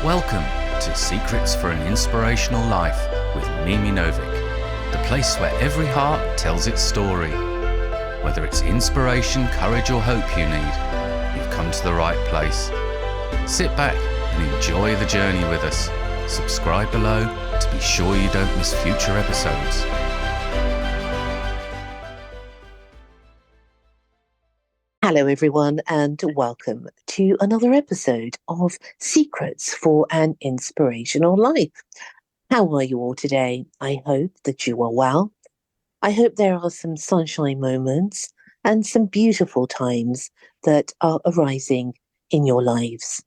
Welcome to Secrets for an Inspirational Life with Mimi Novic, the place where every heart tells its story. Whether it's inspiration, courage or hope you need, you've come to the right place. Sit back and enjoy the journey with us. Subscribe below to be sure you don't miss future episodes. Hello everyone and welcome to another episode of Secrets for an Inspirational Life. How are you all today? I hope that you are well. I hope there are some sunshine moments and some beautiful times that are arising in your lives.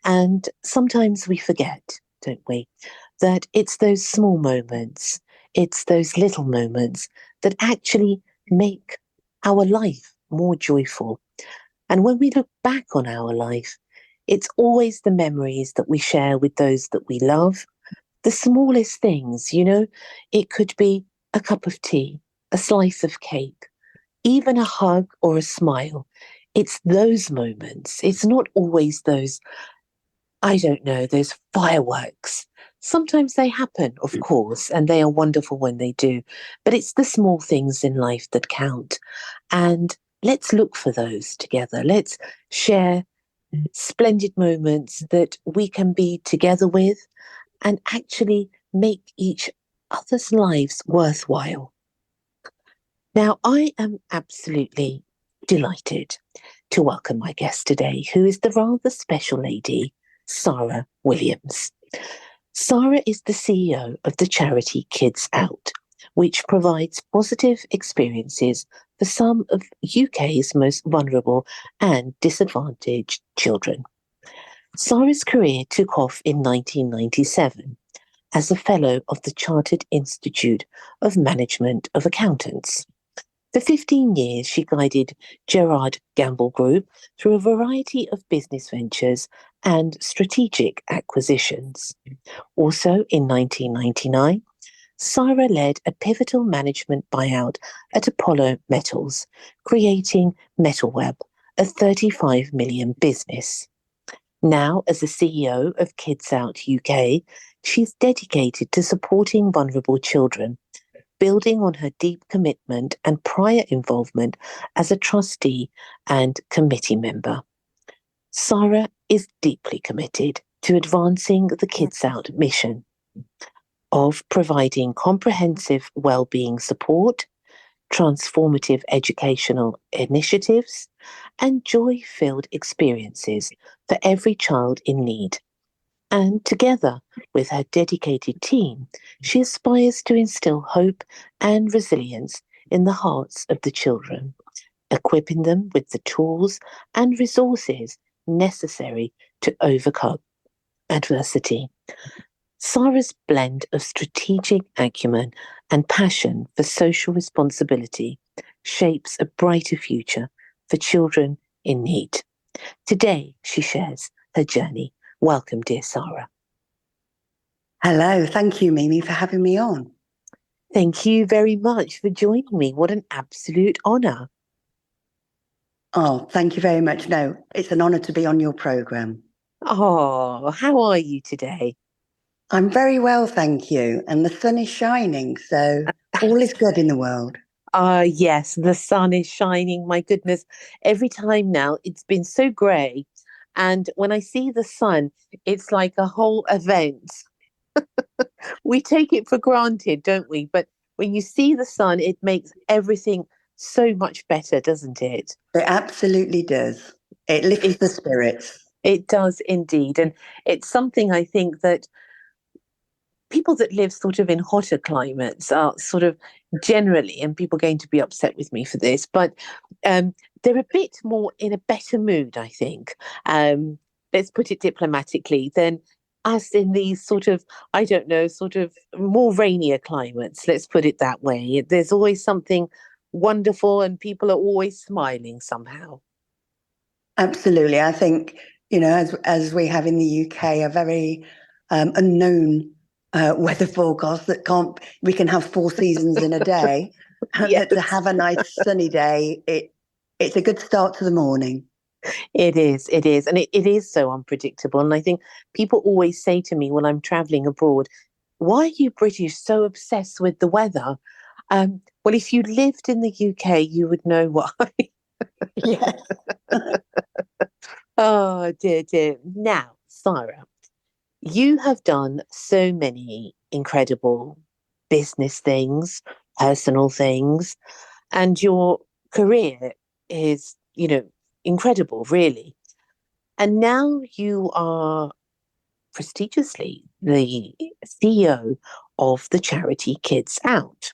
And sometimes we forget, don't we, that it's those small moments, it's those little moments that actually make our life more joyful. And when we look back on our life, it's always the memories that we share with those that we love. The smallest things, it could be a cup of tea, a slice of cake, even a hug or a smile. It's those moments. It's not always those, those fireworks. Sometimes they happen, of course, and they are wonderful when they do. But it's the small things in life that count. And let's look for those together. Let's share splendid moments that we can be together with and actually make each other's lives worthwhile. Now, I am absolutely delighted to welcome my guest today, who is the rather special lady, Sara Williams. Sara is the CEO of the charity KidsOut, which provides positive experiences for some of UK's most vulnerable and disadvantaged children. Sara's career took off in 1997 as a fellow of the Chartered Institute of Management of Accountants. For 15 years, she guided Gerard Gamble Group through a variety of business ventures and strategic acquisitions. Also, in 1999, Sara led a pivotal management buyout at Apollo Metals, creating Metalweb, a 35 million business. Now, as the CEO of KidsOut UK, she's dedicated to supporting vulnerable children, building on her deep commitment and prior involvement as a trustee and committee member. Sara is deeply committed to advancing the KidsOut mission of providing comprehensive wellbeing support, transformative educational initiatives, and joy-filled experiences for every child in need. And together with her dedicated team, she aspires to instill hope and resilience in the hearts of the children, equipping them with the tools and resources necessary to overcome adversity. Sara's blend of strategic acumen and passion for social responsibility shapes a brighter future for children in need. Today, she shares her journey. Welcome, dear Sara. Hello. Thank you, Mimi, for having me on. Thank you very much for joining me. What an absolute honour. Oh, thank you very much. No, it's an honour to be on your programme. Oh, how are you today? I'm very well, thank you. And the sun is shining, so all is good in the world. Yes, the sun is shining. My goodness, every time now it's been so grey. And when I see the sun, it's like a whole event. We take it for granted, don't we? But when you see the sun, it makes everything so much better, doesn't it? It absolutely does. It lifts the spirits. It does indeed. And it's something I think that people that live sort of in hotter climates are sort of generally, and people are going to be upset with me for this, but they're a bit more in a better mood, I think. Let's put it diplomatically, than us in these sort of more rainier climates. Let's put it that way. There's always something wonderful and people are always smiling somehow. Absolutely. I think, as we have in the UK, a very unknown weather forecast that we can have 4 seasons in a day. Yes. To have a nice sunny day, it's a good start to the morning. It is. And it is so unpredictable. And I think people always say to me when I'm traveling abroad, why are you British so obsessed with the weather? Well, if you lived in the UK, you would know why. Yeah. Oh, dear, dear. Now, Sarah, you have done so many incredible business things, personal things, and your career is, incredible, really. And now you are prestigiously the CEO of the charity Kids Out,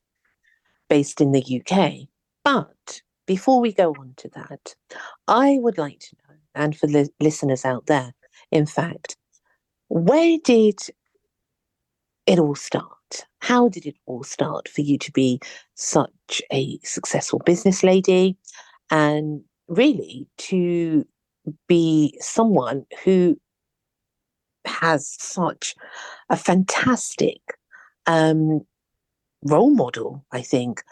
based in the UK. But before we go on to that, I would like to know, and for the listeners out there, in fact, where did it all start? How did it all start for you to be such a successful business lady and really to be someone who has such a fantastic um, role model, I think,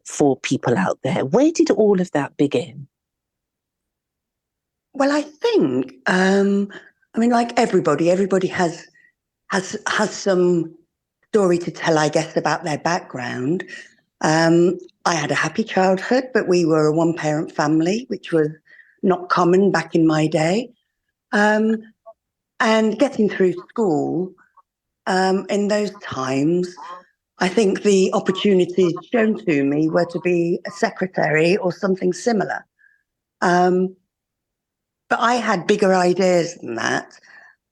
for people out there? Where did all of that begin? Well, I think, like everybody has some story to tell, I guess, about their background. I had a happy childhood, but we were a one-parent family, which was not common back in my day. And getting through school in those times, I think the opportunities shown to me were to be a secretary or something similar. Um, but I had bigger ideas than that.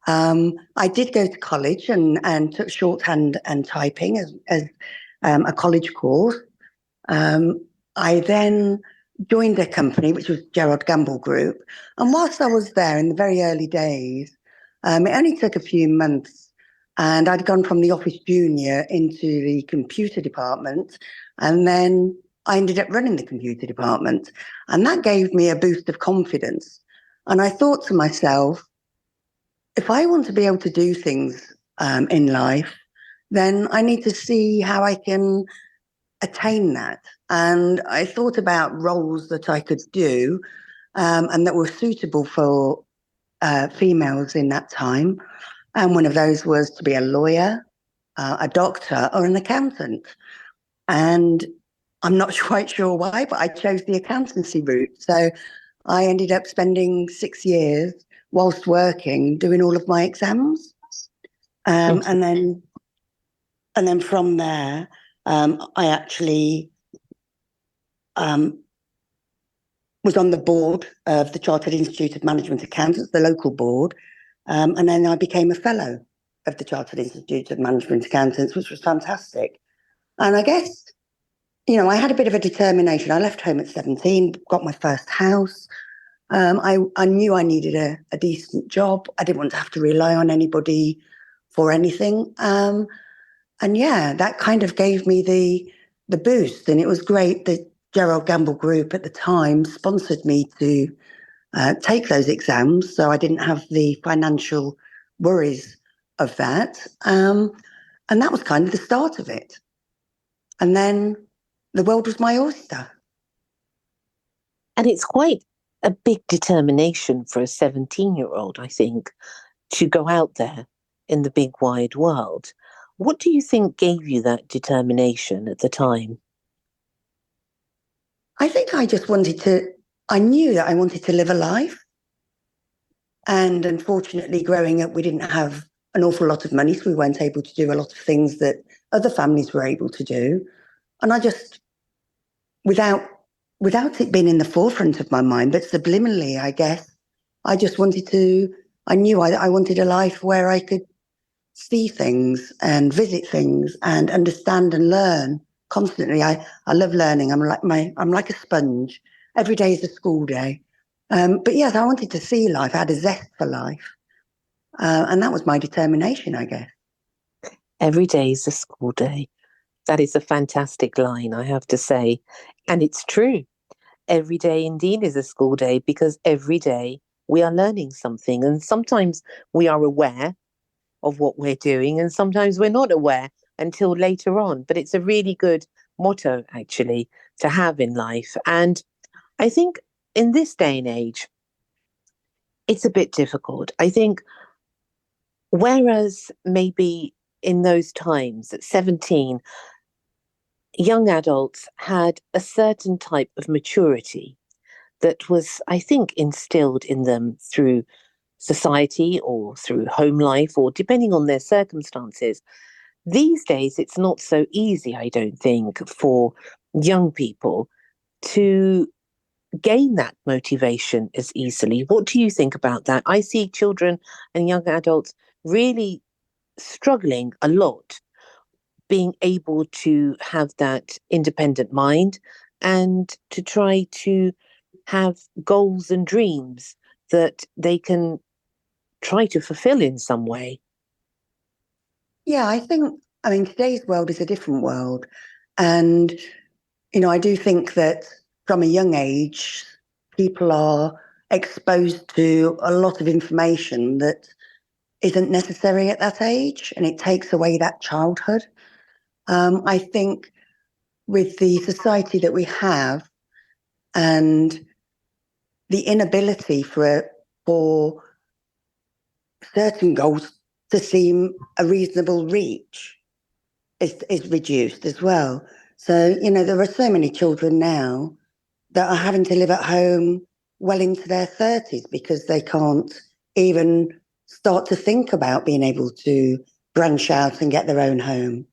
I did go to college and took shorthand and typing as a college course. I then joined a company, which was Gerard Gamble Group. And whilst I was there in the very early days, it only took a few months. And I'd gone from the office junior into the computer department. And then I ended up running the computer department. And that gave me a boost of confidence. And I thought to myself, if I want to be able to do things in life, then I need to see how I can attain that. And I thought about roles that I could do and that were suitable for females in that time. And one of those was to be a lawyer, a doctor, or an accountant. And I'm not quite sure why, but I chose the accountancy route. So I ended up spending 6 years whilst working doing all of my exams. And then from there, I actually was on the board of the Chartered Institute of Management Accountants, the local board. And then I became a fellow of the Chartered Institute of Management Accountants, which was fantastic. And I guess, I had a bit of a determination. I left home at 17, got my first house. I knew I needed a decent job. I didn't want to have to rely on anybody for anything. And yeah, that kind of gave me the boost. And it was great that Gerard Gamble Group at the time sponsored me to take those exams. So I didn't have the financial worries of that. And that was kind of the start of it. And then the world was my oyster. And it's quite a big determination for a 17-year-old, I think, to go out there in the big wide world. What do you think gave you that determination at the time? I think I knew that I wanted to live a life. And unfortunately, growing up, we didn't have an awful lot of money, so we weren't able to do a lot of things that other families were able to do. And I just, without it being in the forefront of my mind, but subliminally, I guess, I just I knew I wanted a life where I could see things and visit things and understand and learn constantly. I love learning. I'm like a sponge. Every day is a school day. But yes, I wanted to see life. I had a zest for life. And that was my determination, I guess. Every day is a school day. That is a fantastic line, I have to say. And it's true. Every day indeed is a school day because every day we are learning something. And sometimes we are aware of what we're doing and sometimes we're not aware until later on. But it's a really good motto, actually, to have in life. And I think in this day and age, it's a bit difficult. I think whereas maybe in those times at 17, young adults had a certain type of maturity that was, I think, instilled in them through society or through home life or depending on their circumstances. These days, it's not so easy, I don't think, for young people to gain that motivation as easily. What do you think about that? I see children and young adults really struggling a lot being able to have that independent mind and to try to have goals and dreams that they can try to fulfill in some way. Yeah, I mean, today's world is a different world. And, I do think that from a young age, people are exposed to a lot of information that isn't necessary at that age, and it takes away that childhood. I think with the society that we have and the inability for certain goals to seem a reasonable reach is reduced as well. So, there are so many children now that are having to live at home well into their 30s because they can't even start to think about being able to branch out and get their own home.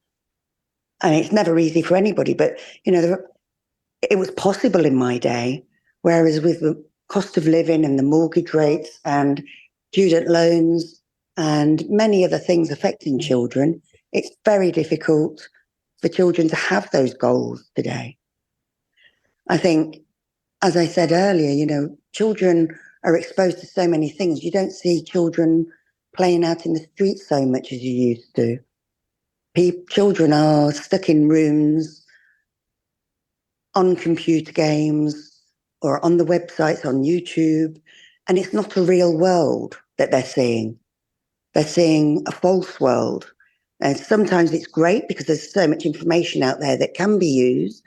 And it's never easy for anybody, but, it was possible in my day, whereas with the cost of living and the mortgage rates and student loans and many other things affecting children, it's very difficult for children to have those goals today. I think, as I said earlier, children are exposed to so many things. You don't see children playing out in the streets so much as you used to. Children are stuck in rooms, on computer games, or on the websites on YouTube, and it's not a real world that they're seeing. They're seeing a false world. And sometimes it's great because there's so much information out there that can be used,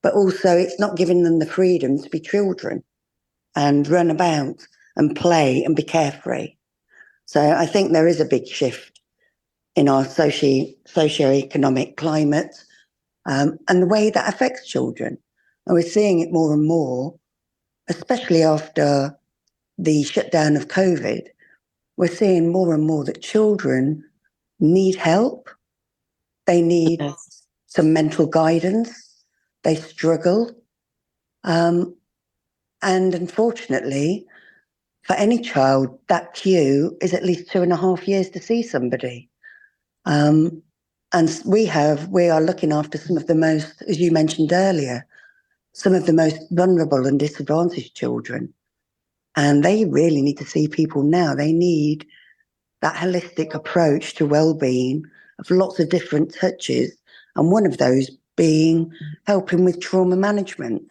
but also it's not giving them the freedom to be children and run about and play and be carefree. So I think there is a big shift in our socio-economic climate and the way that affects children. And we're seeing it more and more, especially after the shutdown of COVID. We're seeing more and more that children need help. They need some mental guidance. They struggle. And unfortunately, for any child, that queue is at least 2.5 years to see somebody. And we are looking after some of the most, as you mentioned earlier, some of the most vulnerable and disadvantaged children. And they really need to see people now. They need that holistic approach to well-being of lots of different touches. And one of those being helping with trauma management,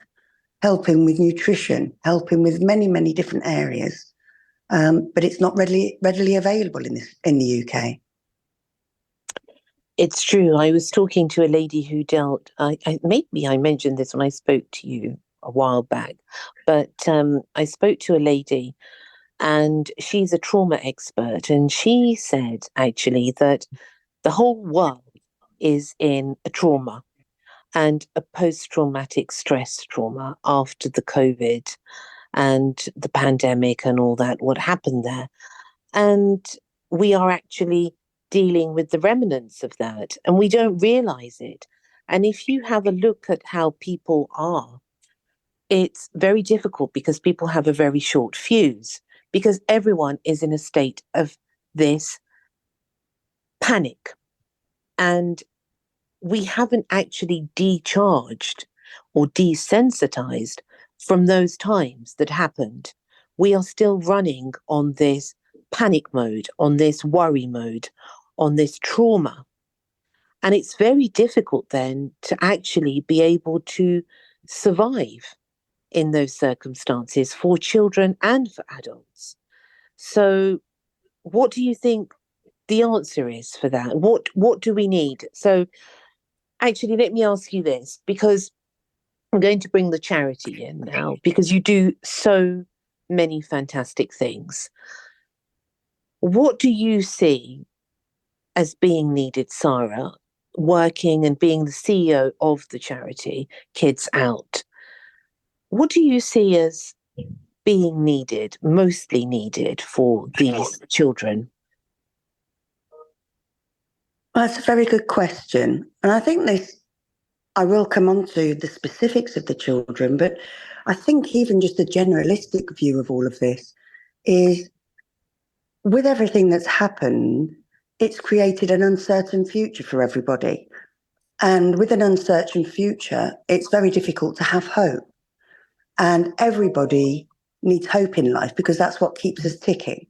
helping with nutrition, helping with many, many different areas. But it's not readily available in the UK. It's true. I was talking to a lady who dealt, maybe I mentioned this when I spoke to you a while back, but I spoke to a lady and she's a trauma expert. And she said actually that the whole world is in a trauma and a post-traumatic stress trauma after the COVID and the pandemic and all that, what happened there. And we are actually dealing with the remnants of that, and we don't realize it. And if you have a look at how people are, it's very difficult because people have a very short fuse, because everyone is in a state of this panic. And we haven't actually decharged or desensitized from those times that happened. We are still running on this panic mode, on this worry mode, on this trauma. And it's very difficult then to actually be able to survive in those circumstances for children and for adults. So, what do you think the answer is for that? What do we need? So, actually, let me ask you this, because I'm going to bring the charity in now, because you do so many fantastic things. What do you see as being needed, Sara, working and being the CEO of the charity Kids Out? What do you see as being needed, mostly needed for these children? Well, that's a very good question. And I think I will come on to the specifics of the children, but I think even just a generalistic view of all of this is, with everything that's happened, it's created an uncertain future for everybody. And with an uncertain future, it's very difficult to have hope. And everybody needs hope in life because that's what keeps us ticking.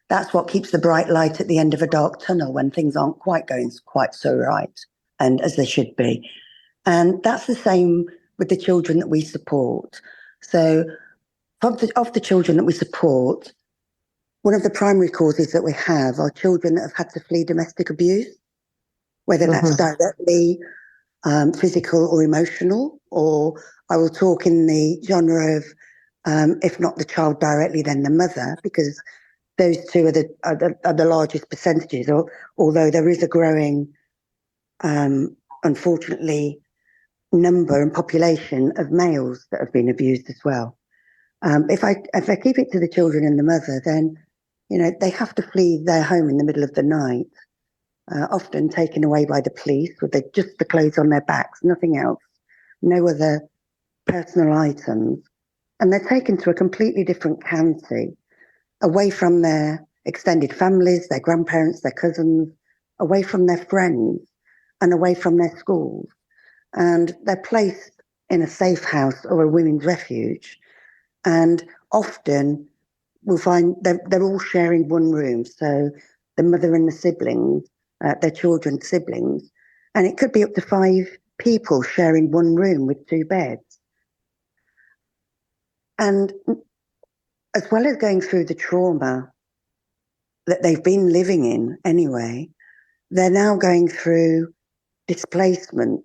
That's what keeps the bright light at the end of a dark tunnel when things aren't quite going quite so right and as they should be. And that's the same with the children that we support. So of the children that we support, one of the primary causes that we have are children that have had to flee domestic abuse, whether that's directly physical or emotional, or I will talk in the genre of, if not the child directly, then the mother, because those two are the largest percentages, although there is a growing, unfortunately, number and population of males that have been abused as well. If I keep it to the children and the mother, then they have to flee their home in the middle of the night, often taken away by the police with just the clothes on their backs, nothing else, no other personal items, and they're taken to a completely different county, away from their extended families, their grandparents, their cousins, away from their friends, and away from their schools. And they're placed in a safe house or a women's refuge. And often we'll find they're all sharing one room. So the mother and the siblings, their children's siblings, and it could be up to 5 people sharing one room with 2 beds. And as well as going through the trauma that they've been living in anyway, they're now going through displacement,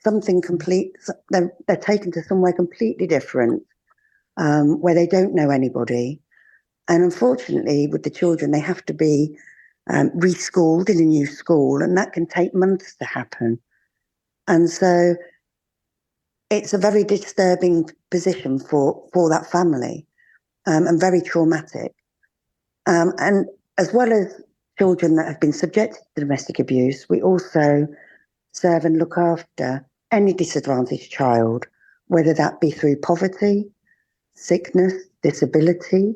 something complete. They're taken to somewhere completely different, where they don't know anybody. And unfortunately, with the children, they have to be reschooled in a new school, and that can take months to happen. And so it's a very disturbing position for that family, and very traumatic. And as well as children that have been subjected to domestic abuse, we also serve and look after any disadvantaged child, whether that be through poverty, sickness, disability,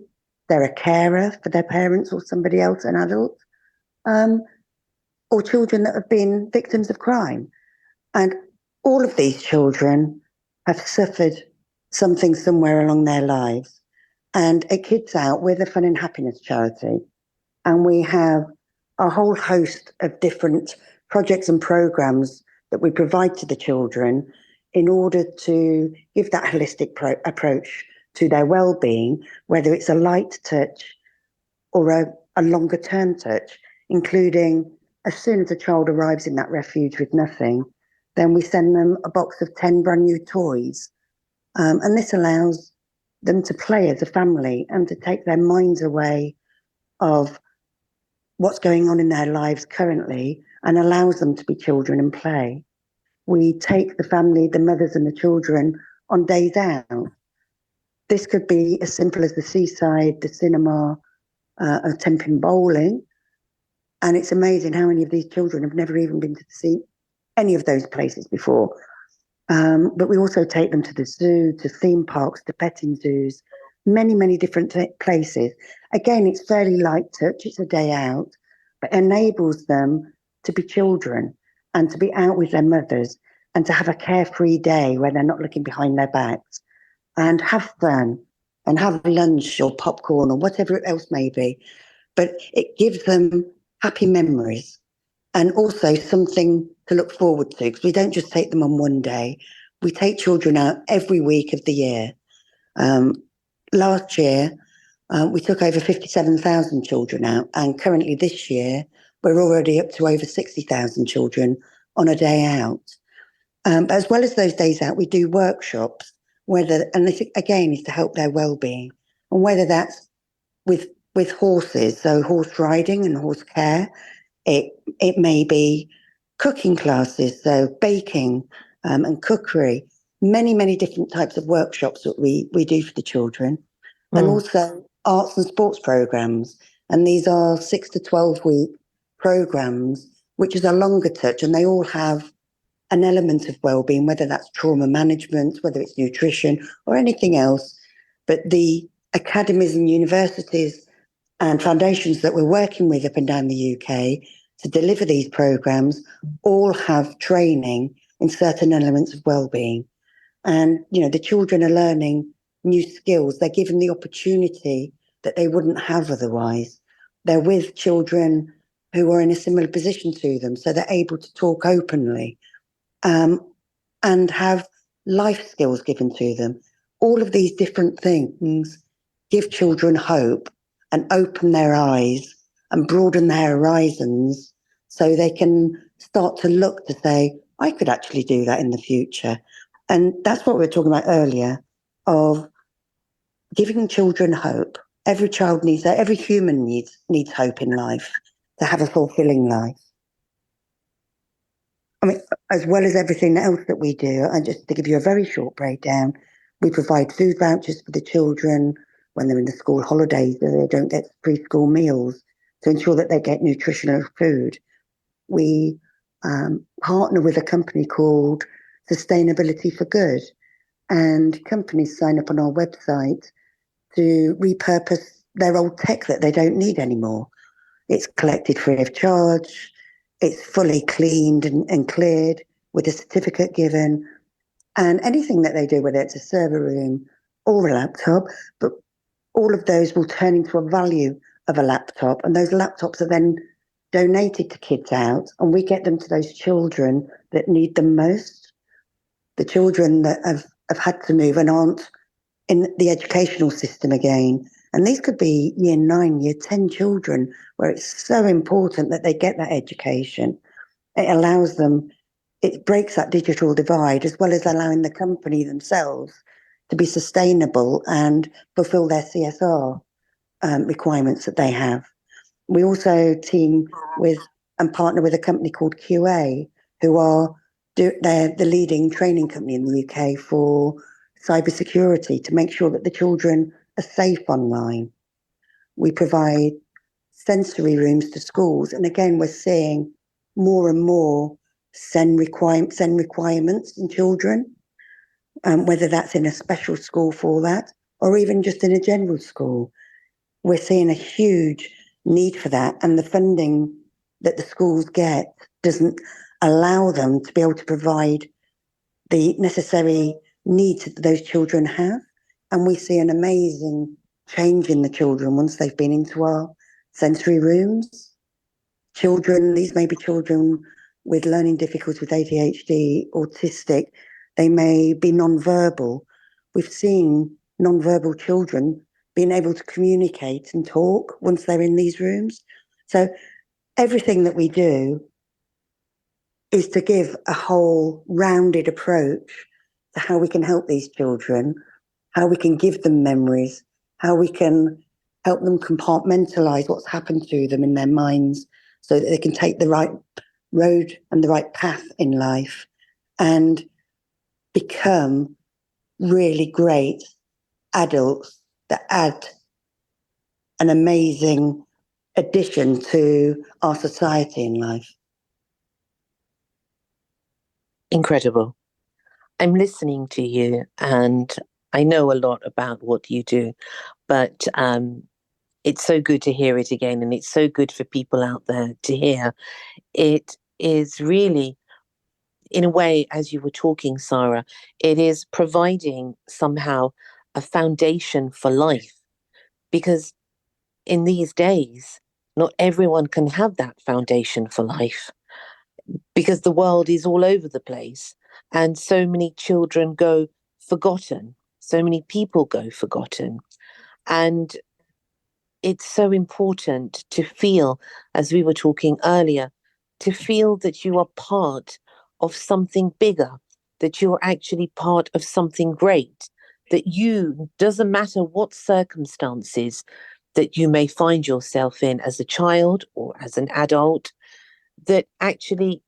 they're a carer for their parents or somebody else, an adult, or children that have been victims of crime. And all of these children have suffered something somewhere along their lives. And at Kids Out, we're the Fun and Happiness charity. And we have a whole host of different projects and programs that we provide to the children in order to give that holistic approach to their well-being, whether it's a light touch or a longer term touch, including as soon as a child arrives in that refuge with nothing, then we send them a box of 10 brand new toys. And this allows them to play as a family and to take their minds away of what's going on in their lives currently and allows them to be children and play. We take the family, the mothers and the children on days out. This could be as simple as the seaside, the cinema, or Tenpin bowling. And it's amazing how many of these children have never even been to see any of those places before. But we also take them to the zoo, to theme parks, to petting zoos, many, many different places. Again, it's fairly light touch, it's a day out, but enables them to be children and to be out with their mothers and to have a carefree day where they're not looking behind their backs and have fun and have lunch or popcorn or whatever else may be. But it gives them happy memories and also something to look forward to, because we don't just take them on one day. We take children out every week of the year. Last year, we took over 57,000 children out, and currently this year, we're already up to over 60,000 children on a day out. But as well as those days out, we do workshops, and this again is to help their well-being. and whether that's with horses, so horse riding and horse care. It may be cooking classes, so baking and cookery, many different types of workshops that we do for the children, and also arts and sports programs. And these are 6 to 12 week programs, which is a longer touch, and they all have an element of well-being, whether that's trauma management, whether it's nutrition or anything else. But the academies and universities and foundations that we're working with up and down the UK to deliver these programs all have training in certain elements of well-being. And, the children are learning new skills. They're given the opportunity that they wouldn't have otherwise. They're with children who are in a similar position to them, so they're able to talk openly and have life skills given to them. All of these different things give children hope and open their eyes and broaden their horizons so they can start to look to say, I could actually do that in the future. And that's what we were talking about earlier, of giving children hope. Every child needs that. Every human needs hope in life to have a fulfilling life. I mean, as well as everything else that we do, and just to give you a very short breakdown, we provide food vouchers for the children when they're in the school holidays, so they don't get preschool meals, to ensure that they get nutritional food. We partner with a company called Sustainability for Good, and companies sign up on our website to repurpose their old tech that they don't need anymore. It's collected free of charge. It's fully cleaned and cleared with a certificate given. And anything that they do, whether it's a server room or a laptop, but all of those will turn into a value of a laptop. And those laptops are then donated to KidsOut, and we get them to those children that need them most. The children that have had to move and aren't in the educational system again. And these could be year 9, year 10 children, where it's so important that they get that education. It allows them, it breaks that digital divide, as well as allowing the company themselves to be sustainable and fulfill their CSR requirements that they have. We also team with and partner with a company called QA, who are they're the leading training company in the UK for cybersecurity, to make sure that the children are safe online. We provide sensory rooms to schools, and again, we're seeing more and more SEN requirements in children, whether that's in a special school for that or even just in a general school. We're seeing a huge need for that, and the funding that the schools get doesn't allow them to be able to provide the necessary needs that those children have. And we see an amazing change in the children once they've been into our sensory rooms. Children, these may be children with learning difficulties, with ADHD, autistic, they may be non-verbal. We've seen non-verbal children being able to communicate and talk once they're in these rooms. So everything that we do is to give a whole rounded approach to how we can help these children, how we can give them memories, how we can help them compartmentalize what's happened to them in their minds so that they can take the right road and the right path in life and become really great adults that add an amazing addition to our society in life. Incredible. I'm listening to you and I know a lot about what you do, but it's so good to hear it again, and it's so good for people out there to hear. It is really, in a way, as you were talking, Sara, it is providing somehow a foundation for life, because in these days, not everyone can have that foundation for life, because the world is all over the place and so many children go forgotten, so many people go forgotten. And it's so important to feel, as we were talking earlier, to feel that you are part of something bigger, that you're actually part of something great, that you, doesn't matter what circumstances that you may find yourself in as a child or as an adult, that actually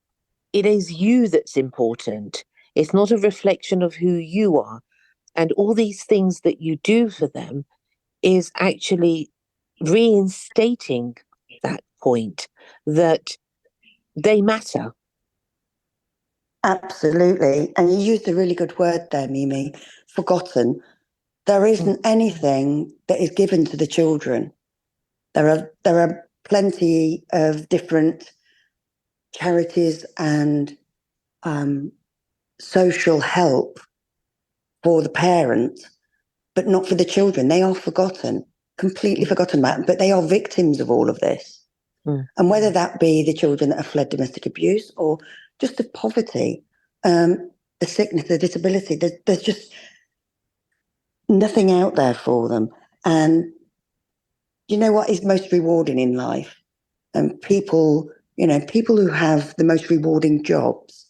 it is you that's important. It's not a reflection of who you are. And all these things that you do for them is actually reinstating that point that they matter. Absolutely. And you used a really good word there, Mimi, forgotten. There isn't anything that is given to the children. There are plenty of different charities and social help for the parents, but not for the children. They are forgotten, completely forgotten about, but they are victims of all of this. And whether that be the children that have fled domestic abuse or just the poverty, the sickness, the disability, there's just nothing out there for them. And you know what is most rewarding in life? And people who have the most rewarding jobs,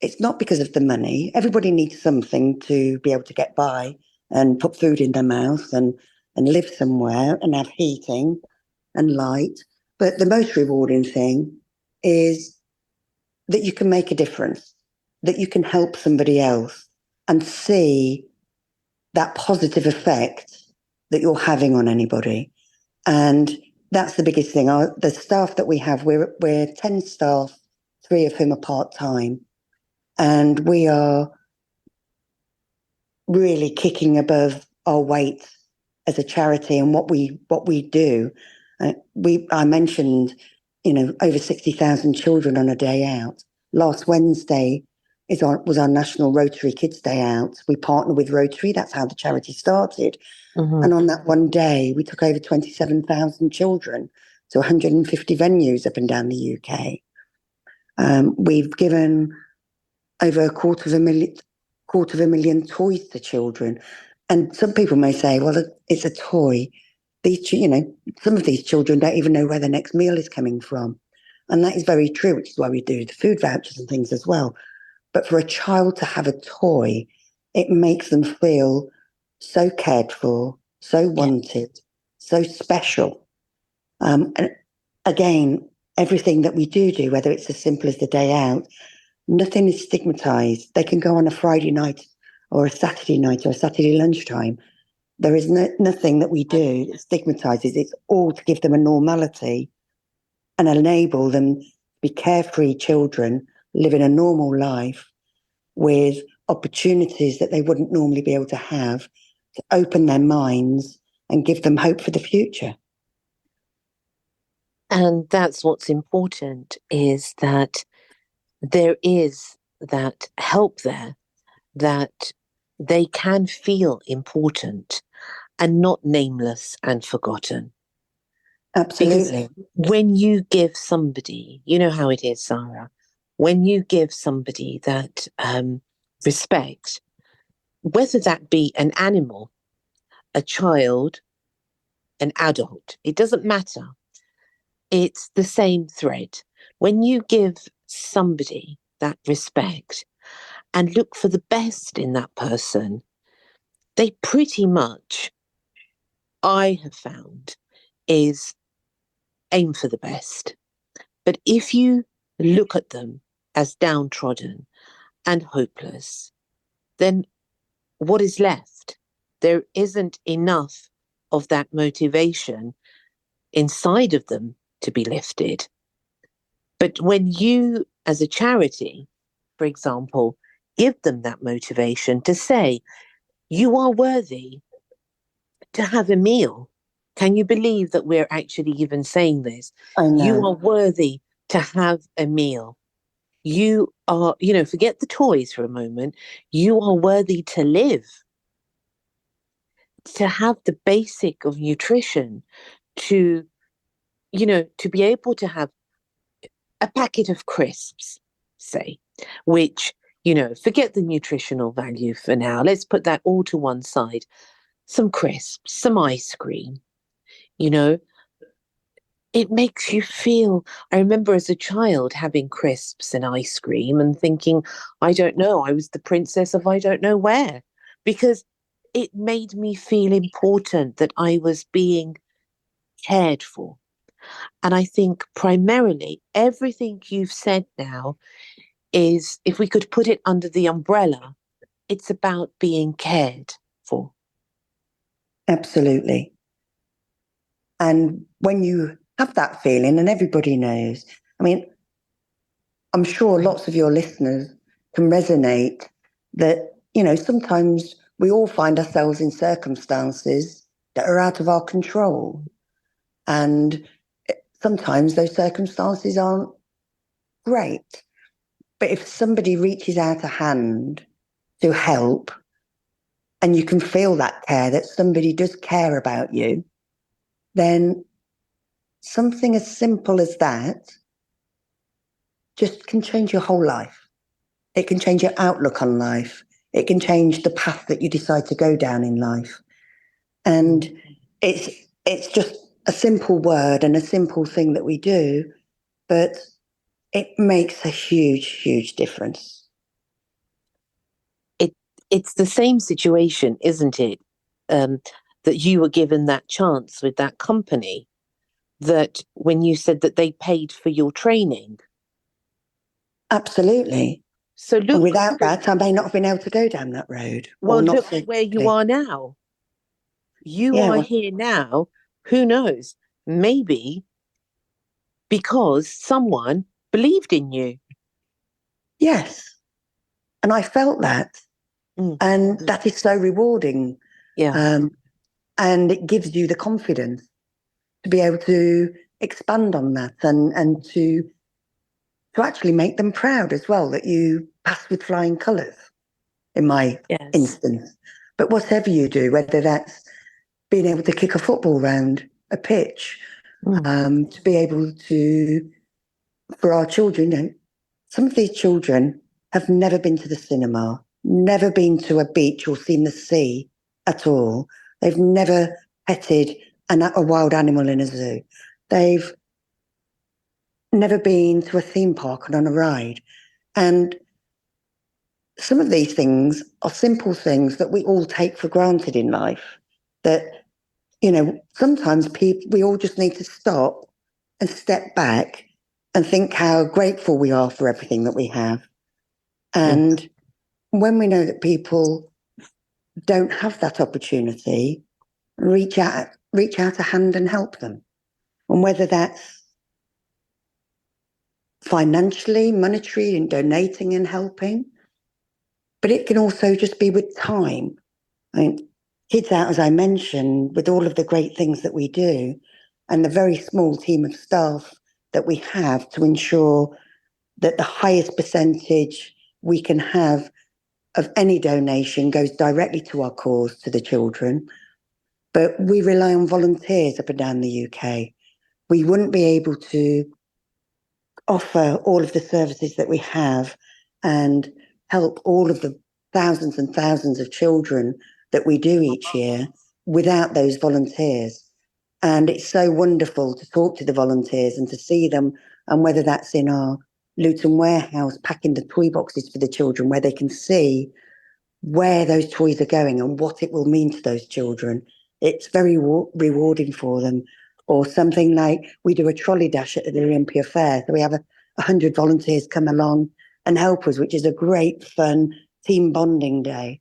it's not because of the money. Everybody needs something to be able to get by and put food in their mouth and live somewhere and have heating and light. But the most rewarding thing is that you can make a difference, that you can help somebody else and see that positive effect that you're having on anybody. And that's the biggest thing. The staff that we have, we're 10 staff, 3 of whom are part-time. And we are really kicking above our weight as a charity and what we do. I mentioned, over 60,000 children on a day out. Last Wednesday was our National Rotary Kids Day Out. We partner with Rotary. That's how the charity started. Mm-hmm. And on that one day, we took over 27,000 children to 150 venues up and down the UK. We've given over 250,000 toys to children. And some people may say, well, it's a toy. Some of these children don't even know where the next meal is coming from. And that is very true, which is why we do the food vouchers and things as well. But for a child to have a toy, it makes them feel so cared for, so wanted, so special. And again, everything that we do, whether it's as simple as the day out, nothing is stigmatized. They can go on a Friday night or a Saturday night or a Saturday lunchtime. There is nothing that we do that stigmatizes. It's all to give them a normality and enable them to be carefree children, living a normal life with opportunities that they wouldn't normally be able to have, to open their minds and give them hope for the future. And that's what's important, is that there is that help there, that they can feel important and not nameless and forgotten. Absolutely. Because when you give somebody, you know how it is, Sara, when you give somebody that respect, whether that be an animal, a child, an adult, it doesn't matter. It's the same thread. When you give somebody that respect and look for the best in that person, they pretty much, I have found, is aim for the best. But if you look at them as downtrodden and hopeless, then what is left? There isn't enough of that motivation inside of them to be lifted. But when you, as a charity, for example, give them that motivation to say, you are worthy to have a meal. Can you believe that we're actually even saying this? I know. You are worthy to have a meal. You are, forget the toys for a moment. You are worthy to live, to have the basic of nutrition, to be able to have a packet of crisps, say, which, forget the nutritional value for now. Let's put that all to one side. Some crisps, some ice cream, it makes you feel. I remember as a child having crisps and ice cream and thinking, I don't know, I was the princess of I don't know where, because it made me feel important that I was being cared for. And I think primarily everything you've said now is, if we could put it under the umbrella, it's about being cared for. Absolutely. And when you have that feeling, and everybody knows, I mean, I'm sure lots of your listeners can resonate that, sometimes we all find ourselves in circumstances that are out of our control. And sometimes those circumstances aren't great. But if somebody reaches out a hand to help, and you can feel that care, that somebody does care about you, then something as simple as that just can change your whole life. It can change your outlook on life. It can change the path that you decide to go down in life. And it's just a simple word and a simple thing that we do, but it makes a huge, huge difference. It's the same situation, isn't it? That you were given that chance with that company, that when you said that they paid for your training. Absolutely. So And without that, I may not have been able to go down that road. Well, look where you are now. You are here now. Who knows? Maybe because someone believed in you. Yes. And I felt that. And that is so rewarding. Yeah. And it gives you the confidence to be able to expand on that and to actually make them proud as well, that you pass with flying colours, in my instance. But whatever you do, whether that's being able to kick a football round a pitch, to be able to, for our children, some of these children have never been to the cinema, never been to a beach or seen the sea at all. They've never petted a wild animal in a zoo. They've never been to a theme park and on a ride. And some of these things are simple things that we all take for granted in life, that, sometimes we all just need to stop and step back and think how grateful we are for everything that we have. And when we know that people don't have that opportunity, reach out a hand and help them. And whether that's financially, monetary, and donating and helping, but it can also just be with time. I mean, KidsOut, as I mentioned, with all of the great things that we do and the very small team of staff that we have to ensure that the highest percentage we can have of any donation goes directly to our cause, to the children. But we rely on volunteers up and down the UK. We wouldn't be able to offer all of the services that we have and help all of the thousands and thousands of children that we do each year without those volunteers. And it's so wonderful to talk to the volunteers and to see them, and whether that's in our Luton warehouse packing the toy boxes for the children, where they can see where those toys are going and what it will mean to those children. It's very rewarding for them. Or something like, we do a trolley dash at the Olympia Fair. So we have 100 volunteers come along and help us, which is a great, fun team bonding day.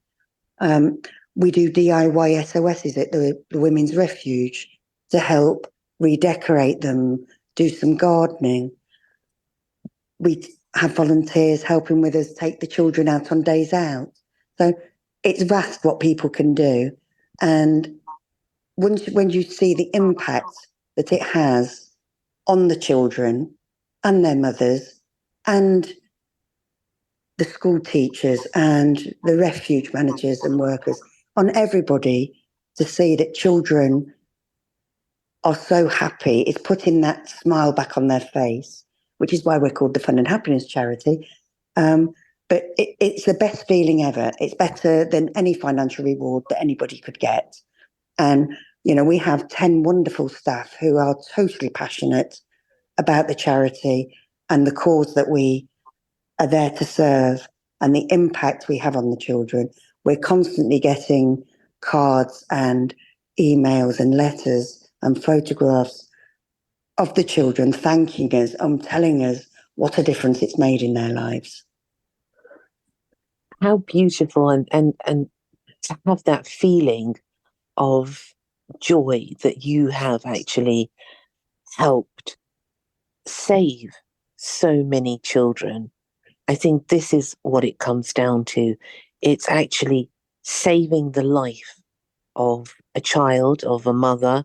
We do DIY SOSs at the Women's Refuge to help redecorate them, do some gardening. We have volunteers helping with us take the children out on days out. So it's vast what people can do. And when you see the impact that it has on the children and their mothers and the school teachers and the refuge managers and workers, on everybody, to see that children are so happy, it's putting that smile back on their face, which is why we're called the Fun and Happiness Charity. But it's the best feeling ever. It's better than any financial reward that anybody could get. And, we have 10 wonderful staff who are totally passionate about the charity and the cause that we are there to serve and the impact we have on the children. We're constantly getting cards and emails and letters and photographs of the children thanking us and telling us what a difference it's made in their lives. How beautiful, and to have that feeling of joy that you have actually helped save so many children. I think this is what it comes down to. It's actually saving the life of a child, of a mother.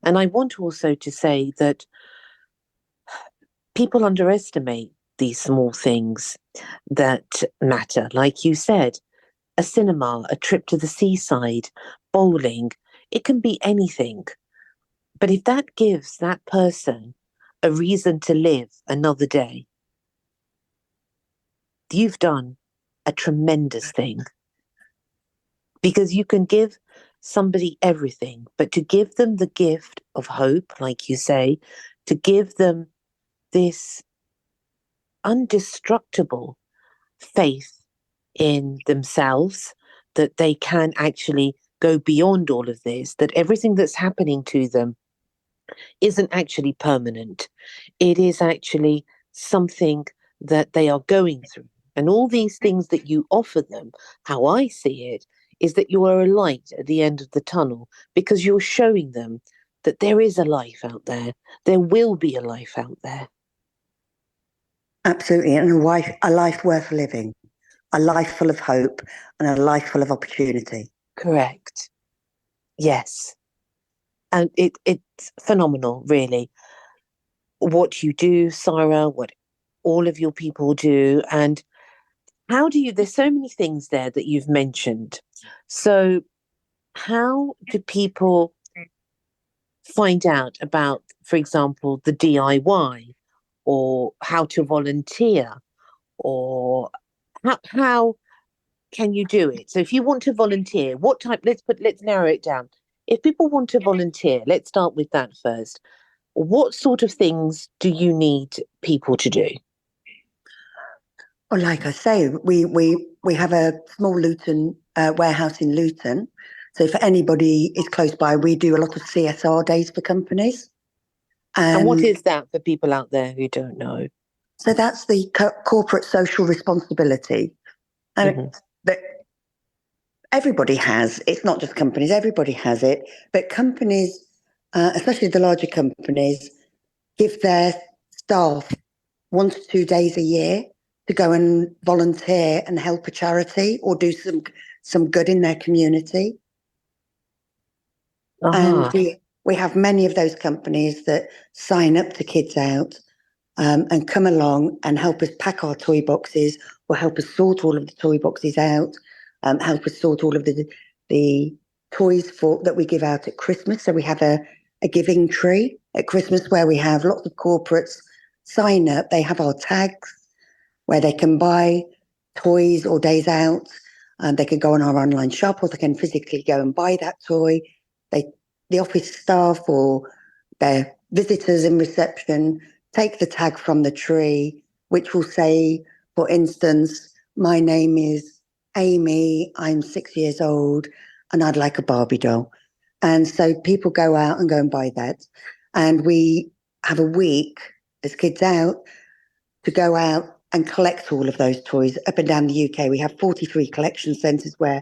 And I want also to say that people underestimate these small things that matter. Like you said, a cinema, a trip to the seaside, bowling, it can be anything. But if that gives that person a reason to live another day, you've done a tremendous thing. Because you can give somebody everything, but to give them the gift of hope, like you say, to give them this undestructible faith in themselves, that they can actually go beyond all of this, that everything that's happening to them isn't actually permanent. It is actually something that they are going through. And all these things that you offer them, how I see it, is that you are a light at the end of the tunnel, because you're showing them that there is a life out there. There will be a life out there. Absolutely. And a life worth living, a life full of hope and a life full of opportunity. Correct. Yes. And it's phenomenal, really, what you do, Sara, what all of your people do. And how do you, there's so many things there that you've mentioned. So how do people find out about, for example, the DIY, or how to volunteer, or how can you do it? So if you want to volunteer, what type, let's narrow it down. If people want to volunteer, let's start with that first. What sort of things do you need people to do? Well, like I say, we have a small Luton warehouse in Luton. So if anybody is close by, we do a lot of CSR days for companies. And what is that for people out there who don't know? So that's the corporate social responsibility. And that everybody has, it's not just companies, everybody has it. But companies, especially the larger companies, give their staff 1 to 2 days a year to go and volunteer and help a charity or do some good in their community. And we have many of those companies that sign up to KidsOut and come along and help us pack our toy boxes, or help us sort all of the toy boxes out, help us sort all of the toys that we give out at Christmas. So we have a giving tree at Christmas where we have lots of corporates sign up. They have our tags where they can buy toys or days out. They can go on our online shop, or they can physically go and buy that toy. The office staff or their visitors in reception take the tag from the tree, which will say, for instance, my name is Amy, I'm 6 years old, and I'd like a Barbie doll. And so people go out and go and buy that. And we have a week as KidsOut to go out and collect all of those toys up and down the UK. We have 43 collection centres where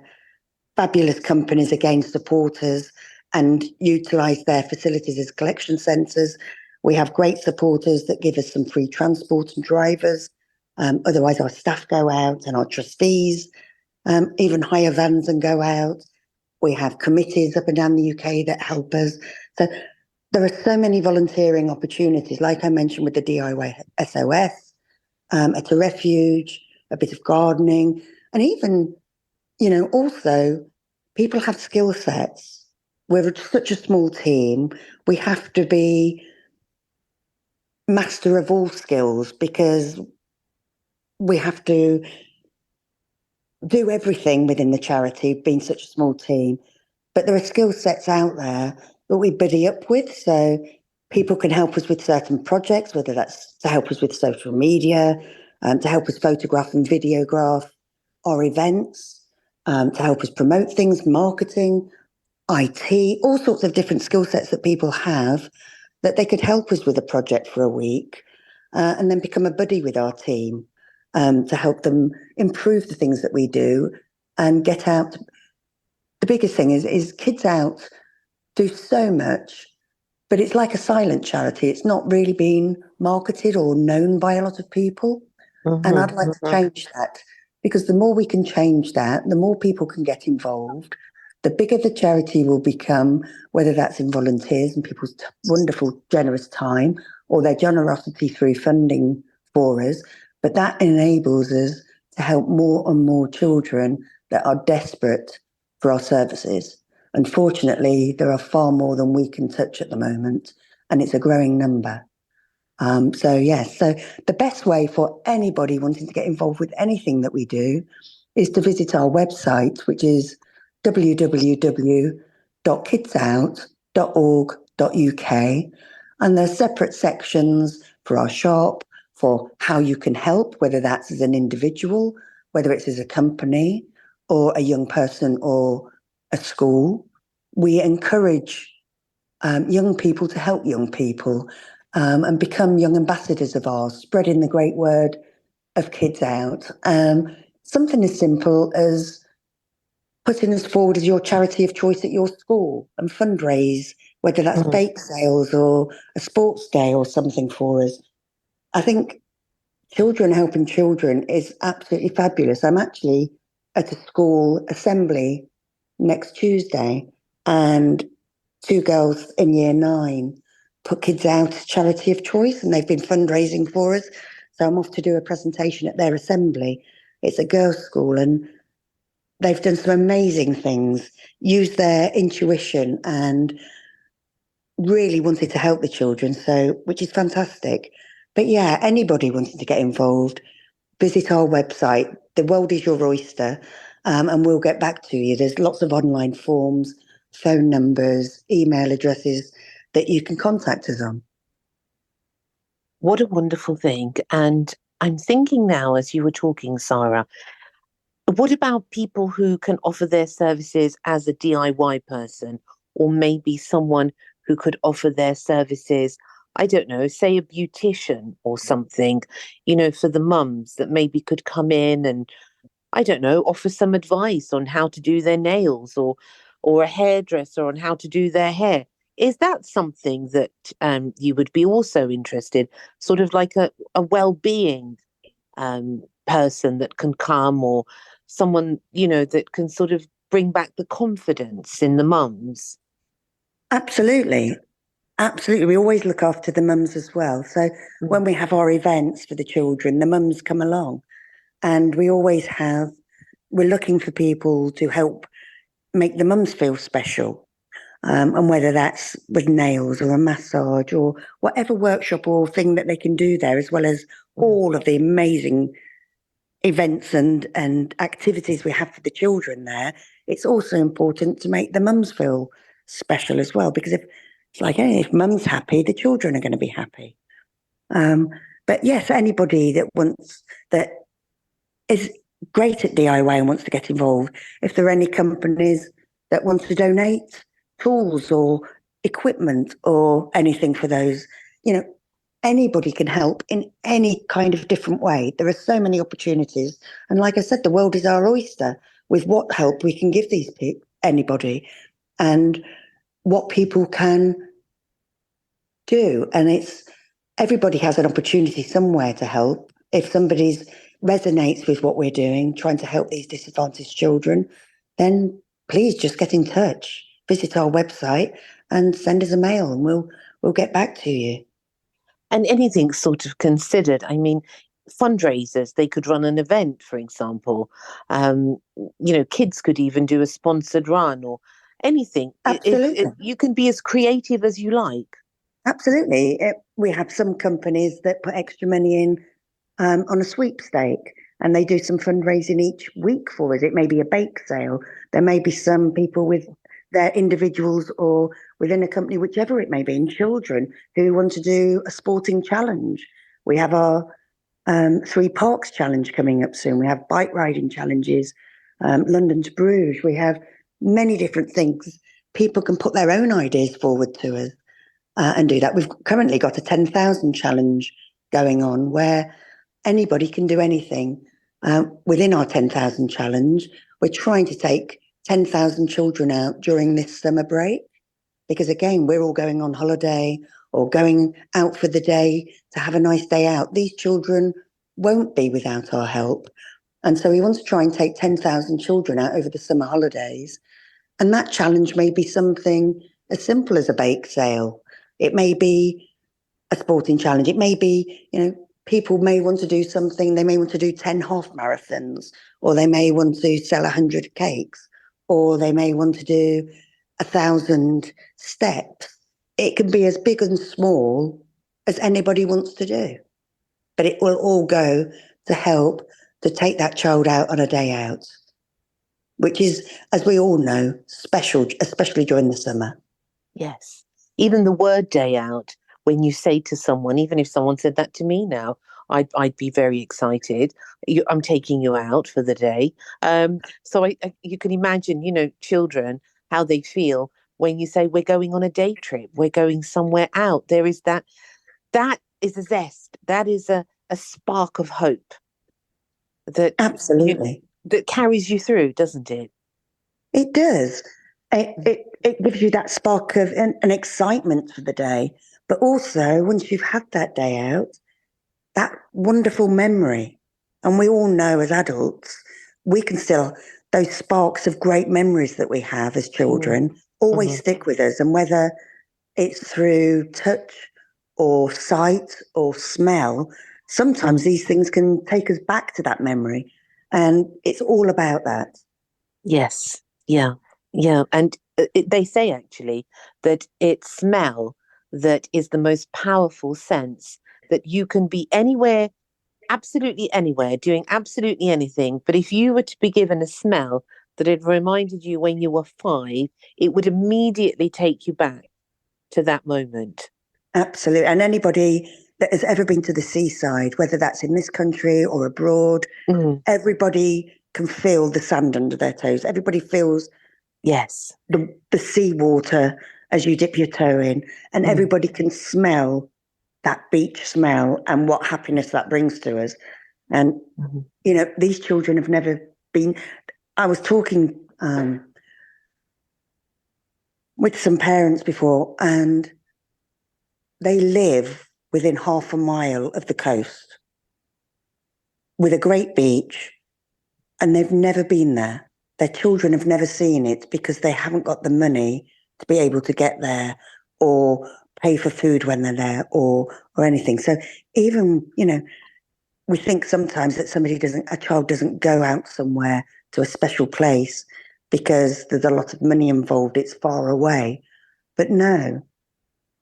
fabulous companies again support us and utilise their facilities as collection centres. We have great supporters that give us some free transport and drivers. Otherwise, our staff go out, and our trustees even hire vans and go out. We have committees up and down the UK that help us. So there are so many volunteering opportunities, like I mentioned with the DIY SOS, at a refuge, a bit of gardening, and even, also people have skill sets. We're such a small team. We have to be master of all skills because we have to do everything within the charity, being such a small team. But there are skill sets out there that we buddy up with. So people can help us with certain projects, whether that's to help us with social media, to help us photograph and videograph our events. to help us promote things, marketing, IT, all sorts of different skill sets that people have that they could help us with a project for a week and then become a buddy with our team to help them improve the things that we do and get out. The biggest thing is Kids Out do so much, but it's like a silent charity. It's not really being marketed or known by a lot of people. And I'd like to change that, because the more we can change that, the more people can get involved, the bigger the charity will become, whether that's in volunteers and people's wonderful, generous time or their generosity through funding for us. But that enables us to help more and more children that are desperate for our services. Unfortunately, there are far more than we can touch at the moment, and it's a growing number. So the best way for anybody wanting to get involved with anything that we do is to visit our website, which is www.kidsout.org.uk. And there's separate sections for our shop, for how you can help, whether that's as an individual, whether it's as a company or a young person or a school. We encourage young people to help young people and become young ambassadors of ours, spreading the great word of Kids Out. Something as simple as putting us forward as your charity of choice at your school and fundraise, whether that's bake sales or a sports day or something for us. I think children helping children is absolutely fabulous. I'm actually at a school assembly next Tuesday, and 2 girls in year 9 put Kids Out as charity of choice, and they've been fundraising for us. So I'm off to do a presentation at their assembly. It's a girls' school, and they've done some amazing things, used their intuition and really wanted to help the children, which is fantastic. But yeah, anybody wanting to get involved, visit our website. The world is your oyster, and we'll get back to you. There's lots of online forms, phone numbers, email addresses that you can contact us on. What a wonderful thing. And I'm thinking now, as you were talking, Sara, what about people who can offer their services as a DIY person, or maybe someone who could offer their services, I don't know, say a beautician or something, for the mums that maybe could come in and, I don't know, offer some advice on how to do their nails, or a hairdresser on how to do their hair. Is that something that you would be also interested, sort of like a well-being person that can come, or someone, that can sort of bring back the confidence in the mums? Absolutely. Absolutely. We always look after the mums as well. So when we have our events for the children, the mums come along, and we're looking for people to help make the mums feel special. And whether that's with nails or a massage or whatever workshop or thing that they can do there, as well as all of the amazing events and activities we have for the children there, it's also important to make the mums feel special as well, because if mum's happy, the children are going to be happy. But yes, anybody that is great at DIY and wants to get involved. If there are any companies that want to donate tools or equipment or anything for those, anybody can help in any kind of different way. There are so many opportunities. And like I said, the world is our oyster with what help we can give anybody and what people can do. And everybody has an opportunity somewhere to help. If somebody resonates with what we're doing, trying to help these disadvantaged children, then please just get in touch. Visit our website and send us a mail, and we'll get back to you. And anything sort of considered. I mean, fundraisers, they could run an event, for example. Kids could even do a sponsored run or anything. Absolutely. You can be as creative as you like. Absolutely. We have some companies that put extra money in on a sweepstake, and they do some fundraising each week for us. It may be a bake sale. There may be some people with their individuals or within a company, whichever it may be, and children who want to do a sporting challenge. We have our 3 parks challenge coming up soon. We have bike riding challenges. London to Bruges. We have many different things. People can put their own ideas forward to us and do that. We've currently got a 10,000 challenge going on where anybody can do anything. Within our 10,000 challenge, we're trying to take 10,000 children out during this summer break because, again, we're all going on holiday or going out for the day to have a nice day out. These children won't be without our help. And so we want to try and take 10,000 children out over the summer holidays. And that challenge may be something as simple as a bake sale. It may be a sporting challenge. It may be, people may want to do something. They may want to do 10 half marathons, or they may want to sell 100 cakes, or they may want to do 1,000 steps. It can be as big and small as anybody wants to do, but it will all go to help to take that child out on a day out, which is, as we all know, special, especially during the summer. Yes. Even the word day out, when you say to someone, even if someone said that to me now, I'd be very excited. I'm taking you out for the day. So you can imagine, children, how they feel when you say we're going on a day trip, we're going somewhere out. There is that is a zest. That is a spark of hope that absolutely that carries you through, doesn't it? It does. It gives you that spark of an excitement for the day, but also once you've had that day out, that wonderful memory. And we all know as adults, we can still, those sparks of great memories that we have as children always stick with us. And whether it's through touch or sight or smell, sometimes these things can take us back to that memory. And it's all about that. Yes. Yeah. Yeah. And they say actually that it's smell that is the most powerful sense, that you can be anywhere, absolutely anywhere, doing absolutely anything. But if you were to be given a smell that had reminded you when you were 5, it would immediately take you back to that moment. Absolutely. And anybody that has ever been to the seaside, whether that's in this country or abroad, everybody can feel the sand under their toes. Everybody feels the seawater as you dip your toe in, and everybody can smell that beach smell and what happiness that brings to us. And, these children have never been. I was talking with some parents before, and they live within half a mile of the coast with a great beach, and they've never been there. Their children have never seen it because they haven't got the money to be able to get there or pay for food when they're there or anything. So even, we think sometimes that a child doesn't go out somewhere to a special place because there's a lot of money involved, it's far away. But no,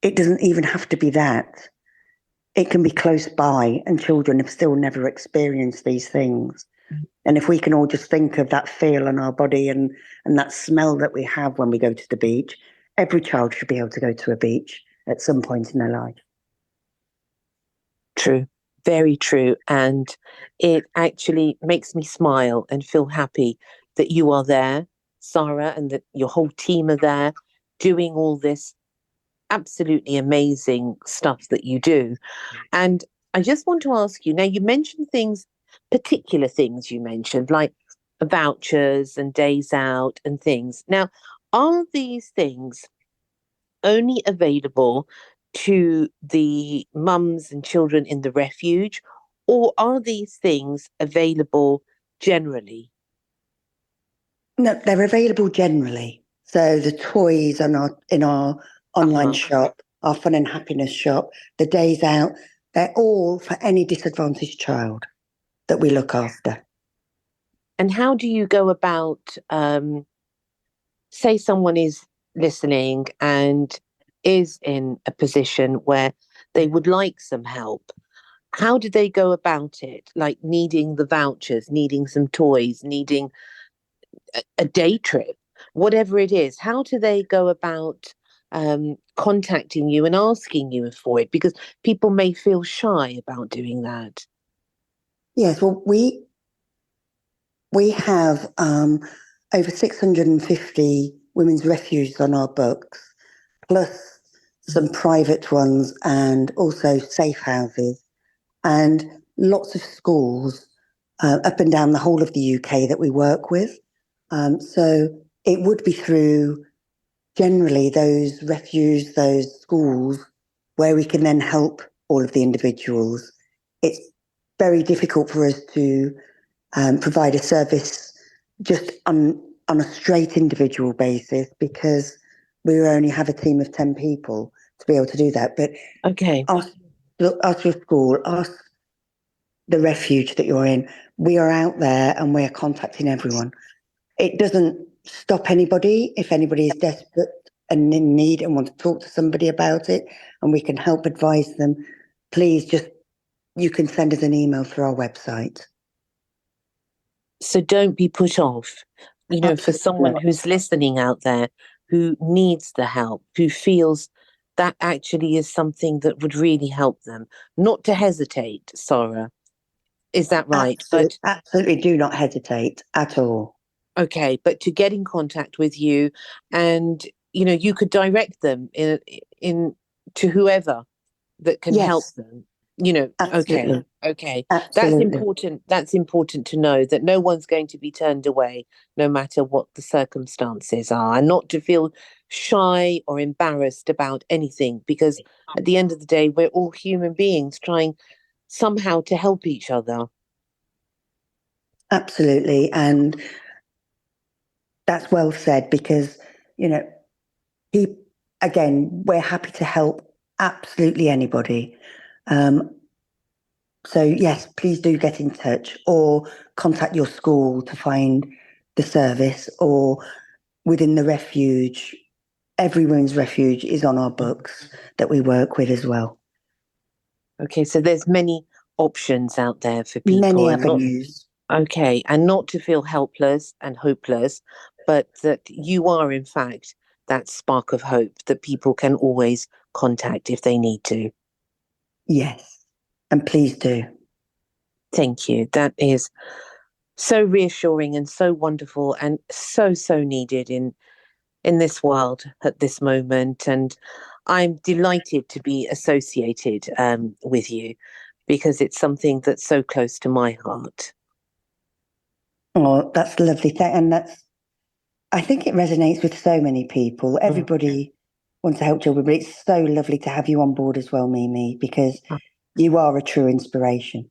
it doesn't even have to be that. It can be close by, and children have still never experienced these things. And if we can all just think of that feel in our body and that smell that we have when we go to the beach, every child should be able to go to a beach at some point in their life. True. Very true. And it actually makes me smile and feel happy that you are there, Sara, and that your whole team are there doing all this absolutely amazing stuff that you do. And I just want to ask you, now you mentioned particular things you mentioned, like vouchers and days out and things. Now, are these things only available to the mums and children in the refuge, or are these things available generally? No, they're available generally. So the toys in our online shop, our fun and happiness shop, the days out, they're all for any disadvantaged child that we look after. And how do you go about, say someone is listening and is in a position where they would like some help? How do they go about it? Like needing the vouchers, needing some toys, needing a day trip, whatever it is. How do they go about contacting you and asking you for it? Because people may feel shy about doing that. Yes, well, we We have over 650 women's refuges on our books, plus some private ones and also safe houses, and lots of schools up and down the whole of the UK that we work with. So it would be through generally those refuges, those schools, where we can then help all of the individuals. It's very difficult for us to provide a service just on a straight individual basis because we only have a team of 10 people to be able to do that. But ask your school, ask the refuge that you're in. We are out there and we're contacting everyone. It doesn't stop anybody. If anybody is desperate and in need and want to talk to somebody about it and we can help advise them, please you can send us an email through our website. So don't be put off, for someone who's listening out there who needs the help, who feels that actually is something that would really help them, not to hesitate, Sara. Is that right? Absolutely do not hesitate at all. Okay, but to get in contact with you and, you could direct them in to whoever that can help them. Absolutely. Okay. Absolutely. That's important to know that no one's going to be turned away, no matter what the circumstances are, and not to feel shy or embarrassed about anything, because at the end of the day, we're all human beings trying somehow to help each other. Absolutely. And that's well said because, again, we're happy to help absolutely anybody. So yes, please do get in touch or contact your school to find the service, or within the refuge. Every women's refuge is on our books that we work with as well. Okay, so there's many options out there for people. Many avenues. And not to feel helpless and hopeless, but that you are in fact that spark of hope that people can always contact if they need to. Yes, and please do. Thank you. That is so reassuring and so wonderful and so needed in this world at this moment. And I'm delighted to be associated with you because it's something that's so close to my heart. Oh, that's lovely. And I think it resonates with so many people. Everybody wants to help children, but it's so lovely to have you on board as well, Mimi, because you are a true inspiration.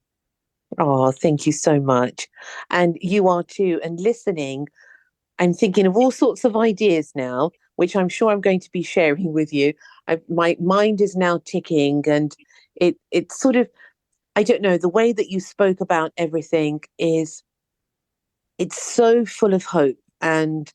Oh, thank you so much. And you are too. And listening, I'm thinking of all sorts of ideas now, which I'm sure I'm going to be sharing with you. My mind is now ticking, and it's sort of, I don't know, the way that you spoke about everything it's so full of hope, and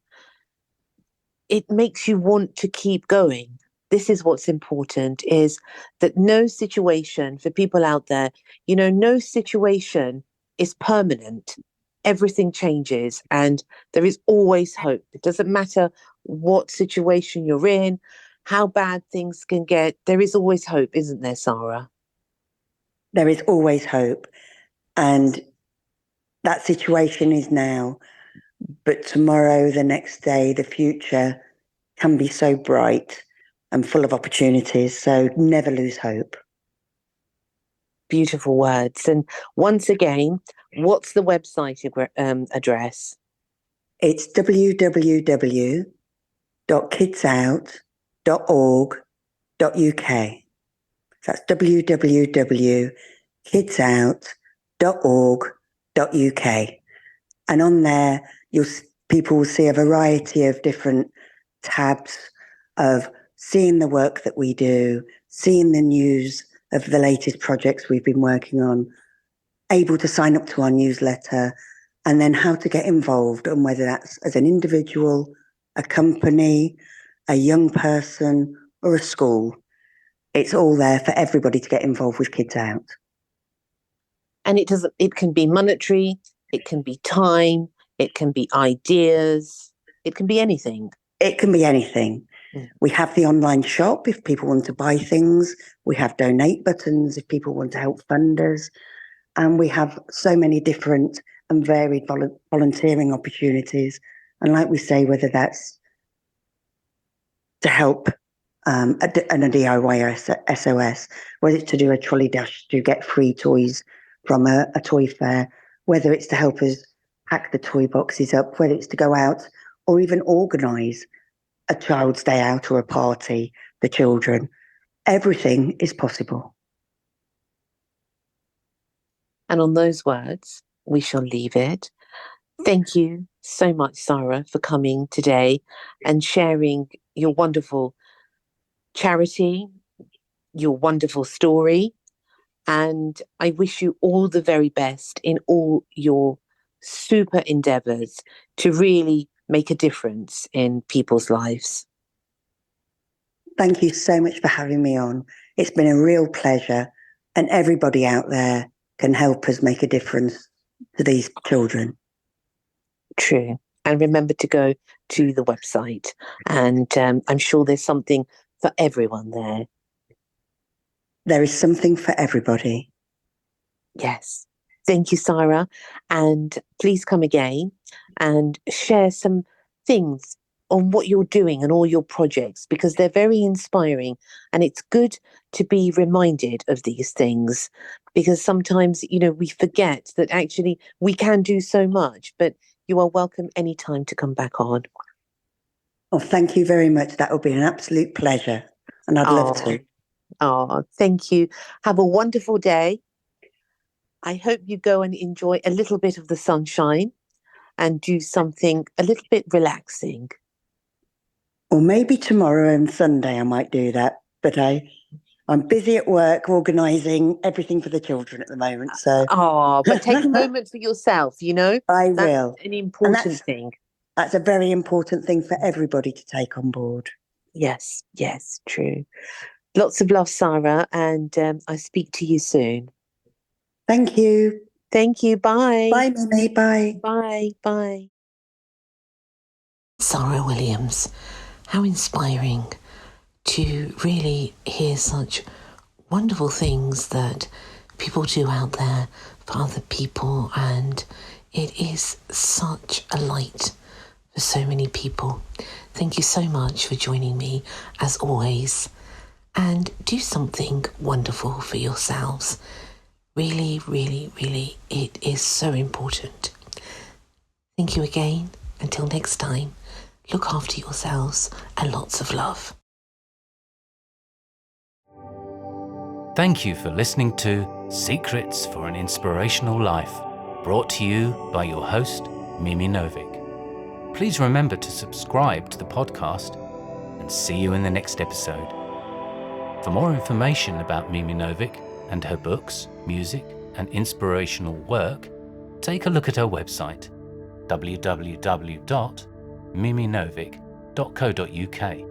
it makes you want to keep going. This is what's important, is that no situation for people out there, no situation is permanent. Everything changes and there is always hope. It doesn't matter what situation you're in, how bad things can get. There is always hope, isn't there, Sara? There is always hope. And that situation is now, but tomorrow, the next day, the future can be so bright and full of opportunities. So never lose hope. Beautiful words. And once again, what's the website address? It's www.kidsout.org.uk. That's www.kidsout.org.uk. And on there, people will see a variety of different tabs of seeing the work that we do, seeing the news of the latest projects we've been working on, able to sign up to our newsletter, and then how to get involved, and whether that's as an individual, a company, a young person, or a school. It's all there for everybody to get involved with Kids Out. And it can be monetary, it can be time, it can be ideas, it can be anything. It can be anything. We have the online shop if people want to buy things. We have donate buttons if people want to help fund us. And we have so many different and varied volunteering opportunities. And like we say, whether that's to help and a DIY SOS, whether it's to do a trolley dash to get free toys from a toy fair, whether it's to help us pack the toy boxes up, whether it's to go out or even organise a child's day out or a party, the children. Everything is possible. And on those words, we shall leave it. Thank you so much, Sara, for coming today and sharing your wonderful charity, your wonderful story. And I wish you all the very best in all your super endeavours to really make a difference in people's lives. Thank you so much for having me on. It's been a real pleasure, and everybody out there can help us make a difference to these children. True. And remember to go to the website, and I'm sure there's something for everyone there. There is something for everybody. Yes. Thank you, Sara. And please come again and share some things on what you're doing and all your projects, because they're very inspiring. And it's good to be reminded of these things, because sometimes, we forget that actually we can do so much, but you are welcome anytime to come back on. Oh, thank you very much. That will be an absolute pleasure. And I'd love to. Oh, thank you. Have a wonderful day. I hope you go and enjoy a little bit of the sunshine and do something a little bit relaxing. Or maybe tomorrow and Sunday I might do that. But I'm busy at work organising everything for the children at the moment. So but take a moment for yourself, I That's will. an important thing. That's a very important thing for everybody to take on board. Yes, true. Lots of love, Sara, and I speak to you soon. Thank you. Thank you. Bye. Bye, Mimi. Bye. Bye. Sara Williams. How inspiring to really hear such wonderful things that people do out there for other people, and it is such a light for so many people. Thank you so much for joining me, as always, and do something wonderful for yourselves. Really, really, really, it is so important. Thank you again. Until next time, look after yourselves and lots of love. Thank you for listening to Secrets for an Inspirational Life, brought to you by your host, Mimi Novic. Please remember to subscribe to the podcast, and see you in the next episode. For more information about Mimi Novic and her books, music, and inspirational work, take a look at her website, www.miminovic.co.uk.